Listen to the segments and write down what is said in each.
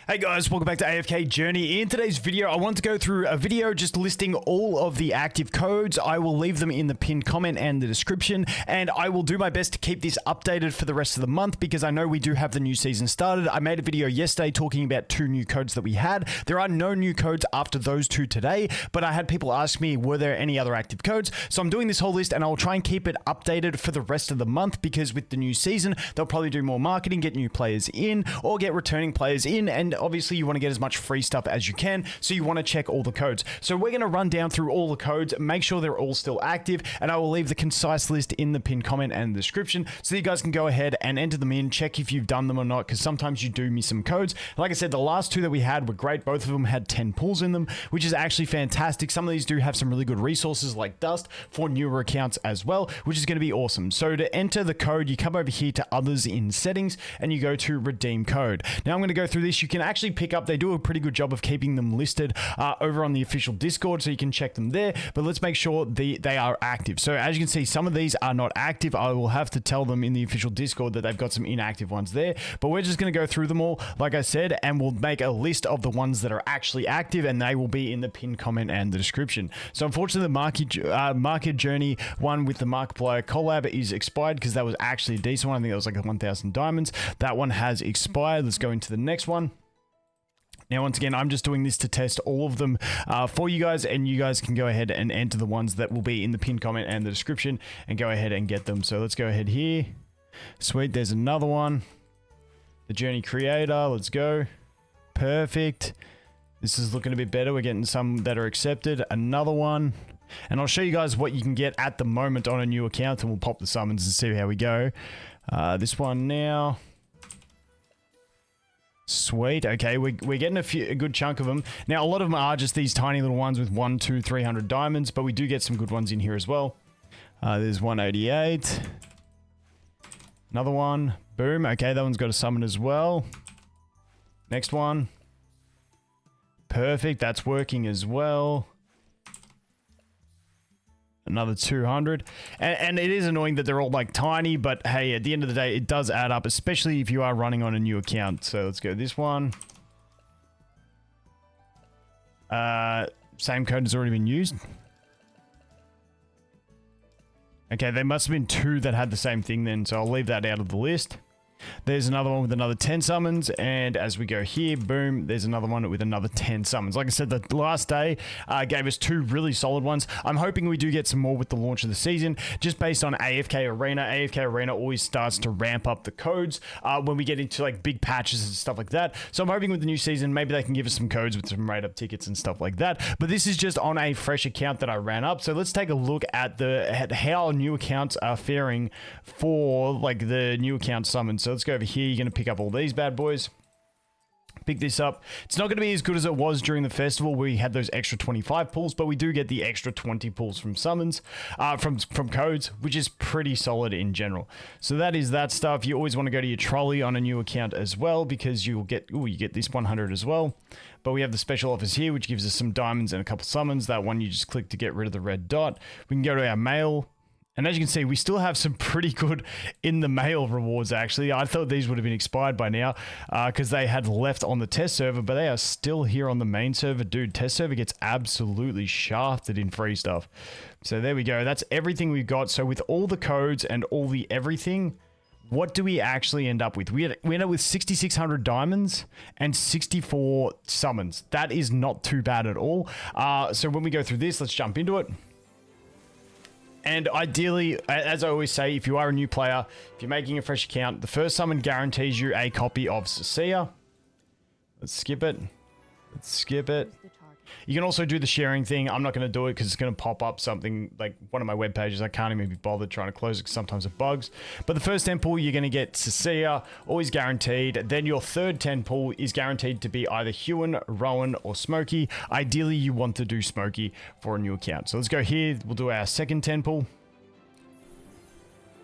Hey guys, welcome back to AFK Journey. In today's video, I want to go through a video just listing all of the active codes. I will leave them in the pinned comment and the description, and I will do my best to keep this updated for the rest of the month because I know we do have the new season started. I made a video yesterday talking about 2 new codes that we had. There are no new codes after those 2 today, but I had people ask me, were there any other active codes? So I'm doing this whole list and I'll try and keep it updated for the rest of the month because with the new season, they'll probably do more marketing, get new players in, or get returning players in, and obviously you want to get as much free stuff as you can, so you want to check all the codes. So we're going to run down through all the codes, make sure they're all still active, and I will leave the concise list in the pinned comment and the description so you guys can go ahead and enter them in, check if you've done them or not, because sometimes you do miss some codes. Like I said, the last 2 that we had were great. Both of them had 10 pulls in them, which is actually fantastic. Some of these do have some really good resources like Dust for newer accounts as well, which is going to be awesome. So to enter the code, you come over here to others in settings and you go to redeem code. Now I'm going to go through this. You can actually pick up, they do a pretty good job of keeping them listed over on the official Discord, so you can check them there, but let's make sure they are active. So as you can see, some of these are not active. I will have to tell them in the official Discord that they've got some inactive ones there, but we're just going to go through them all, like I said, and we'll make a list of the ones that are actually active, and they will be in the pinned comment and the description. So unfortunately, the Market Journey one with the Markiplier collab is expired because that was actually a decent one. I think that was like 1,000 diamonds. That one has expired. Let's go into the next one. Now, once again, I'm just doing this to test all of them for you guys, and you guys can go ahead and enter the ones that will be in the pinned comment and the description and go ahead and get them. So let's go ahead here. Sweet, there's another one. The Journey Creator, let's go. Perfect. This is looking a bit better. We're getting some that are accepted. Another one. And I'll show you guys what you can get at the moment on a new account, and we'll pop the summons and see how we go. This one now. Sweet. Okay, we're getting a good chunk of them. Now, a lot of them are just these tiny little ones with 100, 200, 300 diamonds, but we do get some good ones in here as well. There's 188. Another one. Boom. Okay, that one's got a summon as well. Next one. Perfect. That's working as well. Another 200, and it is annoying that they're all like tiny, but hey, at the end of the day, it does add up, especially if you are running on a new account. So let's go this one. Same code has already been used. Okay, there must have been 2 that had the same thing then, so I'll leave that out of the list. There's another one with another 10 summons, and as we go here, boom, there's another one with another 10 summons. Like I said, the last day gave us 2 really solid ones. I'm hoping we do get some more with the launch of the season, just based on AFK Arena. AFK Arena always starts to ramp up the codes when we get into like big patches and stuff like that. So I'm hoping with the new season, maybe they can give us some codes with some rate up tickets and stuff like that. But this is just on a fresh account that I ran up. So let's take a look at how new accounts are faring for like the new account summons. So let's go over here. You're going to pick up all these bad boys. Pick this up. It's not going to be as good as it was during the festival where we had those extra 25 pulls, but we do get the extra 20 pulls from summons, from codes, which is pretty solid in general. So that is that stuff. You always want to go to your trolley on a new account as well, because you'll get, you get this 100 as well. But we have the special offers here, which gives us some diamonds and a couple summons. That one you just click to get rid of the red dot. We can go to our mail. And as you can see, we still have some pretty good in the mail rewards, actually. I thought these would have been expired by now because they had left on the test server, but they are still here on the main server. Dude, test server gets absolutely shafted in free stuff. So there we go. That's everything we've got. So with all the codes and all the everything, what do we actually end up with? We end up with 6,600 diamonds and 64 summons. That is not too bad at all. So when we go through this, let's jump into it. And ideally, as I always say, if you are a new player, if you're making a fresh account, the first summon guarantees you a copy of Cecilia. Let's skip it. Let's skip it. You can also do the sharing thing. I'm not going to do it because it's going to pop up something like one of my web pages. I can't even be bothered trying to close it because sometimes it bugs. But the first 10 pull, you're going to get Cecilia, always guaranteed. Then your third 10 pull is guaranteed to be either Hewan, Rowan, or Smokey. Ideally, you want to do Smokey for a new account. So let's go here. We'll do our second 10 pull.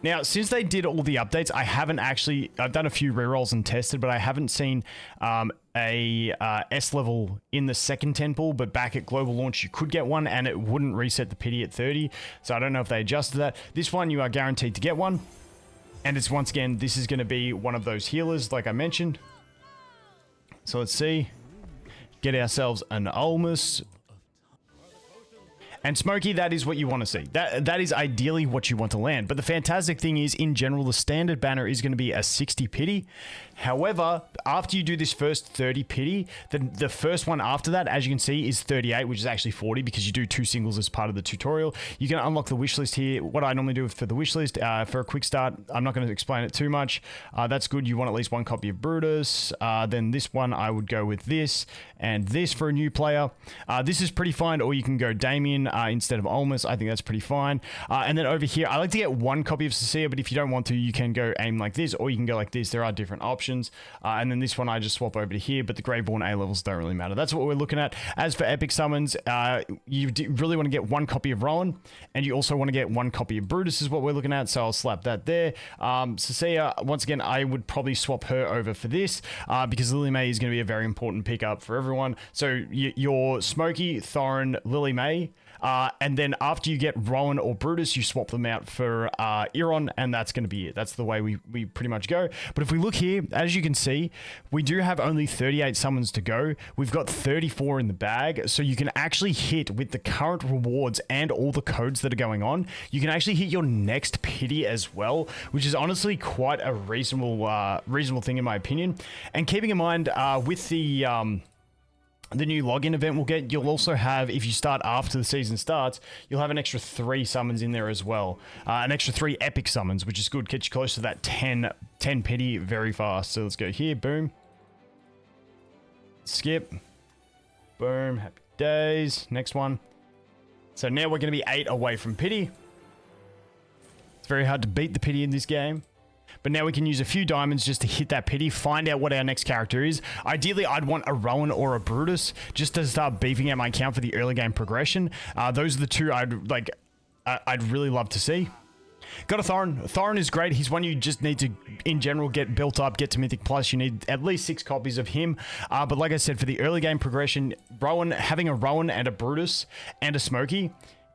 Now, since they did all the updates, I've done a few rerolls and tested, but I haven't seen a S level in the second 10 pull, but back at global launch, you could get one and it wouldn't reset the pity at 30. So I don't know if they adjusted that. This one, you are guaranteed to get one. And it's once again, this is going to be one of those healers, like I mentioned. So let's see. Get ourselves an Ulmus. And Smokey, that is what you want to see. That is ideally what you want to land. But the fantastic thing is, in general, the standard banner is going to be a 60 pity. However, after you do this first 30 pity, the first one after that, as you can see, is 38, which is actually 40 because you do 2 singles as part of the tutorial. You can unlock the wish list here. What I normally do for the wish list, for a quick start, I'm not going to explain it too much. That's good. You want at least 1 copy of Brutus. Then this one, I would go with this and this for a new player. This is pretty fine, or you can go Damien instead of Ulmus. I think that's pretty fine. And then over here, I like to get 1 copy of Cecilia, but if you don't want to, you can go aim like this, or you can go like this. There are different options. And then this one, I just swap over to here, but the Greyborn A levels don't really matter. That's what we're looking at. As for epic summons, you really want to get 1 copy of Rowan, and you also want to get 1 copy of Brutus is what we're looking at, so I'll slap that there. Cecilia, once again, I would probably swap her over for this, because Lily May is going to be a very important pickup for everyone. So your Smokey, Thorin, Lily May, and then after you get Rowan or Brutus, you swap them out for Iron, and that's going to be it. That's the way we pretty much go. But if we look here, as you can see, we do have only 38 summons to go. We've got 34 in the bag, so you can actually hit with the current rewards and all the codes that are going on. You can actually hit your next pity as well, which is honestly quite a reasonable thing in my opinion. And keeping in mind with the new login event we'll get, you'll also have, if you start after the season starts, you'll have an extra 3 summons in there as well. An extra 3 epic summons, which is good. Get you close to that 10 pity very fast. So let's go here. Boom. Skip. Boom. Happy days. Next one. So now we're going to be 8 away from pity. It's very hard to beat the pity in this game. But now we can use a few diamonds just to hit that pity, find out what our next character is. Ideally, I'd want a Rowan or a Brutus just to start beefing out my account for the early game progression. Those are the 2 I'd really love to see. Got a Thorin. Thorin is great. He's one you just need to, in general, get built up, get to Mythic Plus. You need at least 6 copies of him. But like I said, for the early game progression, having a Rowan and a Brutus and a Smokey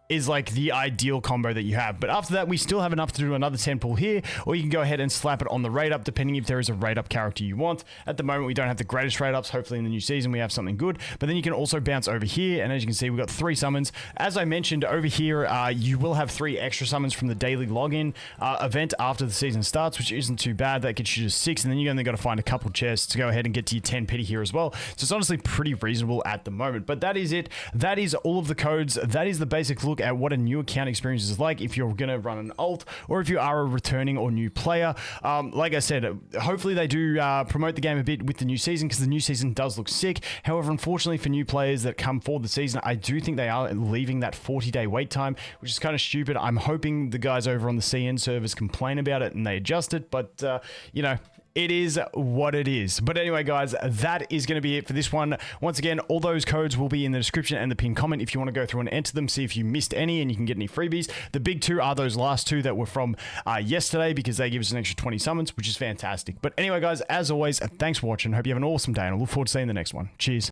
is like the ideal combo that you have. But after that, we still have enough to do another 10 pull here, or you can go ahead and slap it on the rate up, depending if there is a rate up character you want. At the moment, we don't have the greatest rate ups. Hopefully in the new season, we have something good. But then you can also bounce over here, and as you can see, we've got 3 summons. As I mentioned over here, you will have 3 extra summons from the daily login event after the season starts, which isn't too bad. That gets you to 6, and then you only got to find a couple chests to go ahead and get to your 10 pity here as well. So it's honestly pretty reasonable at the moment. But that is it. That is all of the codes. That is the basic look at what a new account experience is like if you're going to run an alt, or if you are a returning or new player. Like I said, hopefully they do promote the game a bit with the new season, because the new season does look sick. However, unfortunately for new players that come for the season, I do think they are leaving that 40-day wait time, which is kind of stupid. I'm hoping the guys over on the CN servers complain about it and they adjust it, but you know, it is what it is. But anyway, guys, that is going to be it for this one. Once again, all those codes will be in the description and the pinned comment if you want to go through and enter them, see if you missed any and you can get any freebies. The big 2 are those last 2 that were from yesterday, because they give us an extra 20 summons, which is fantastic. But anyway, guys, as always, thanks for watching. Hope you have an awesome day, and I look forward to seeing the next one. Cheers.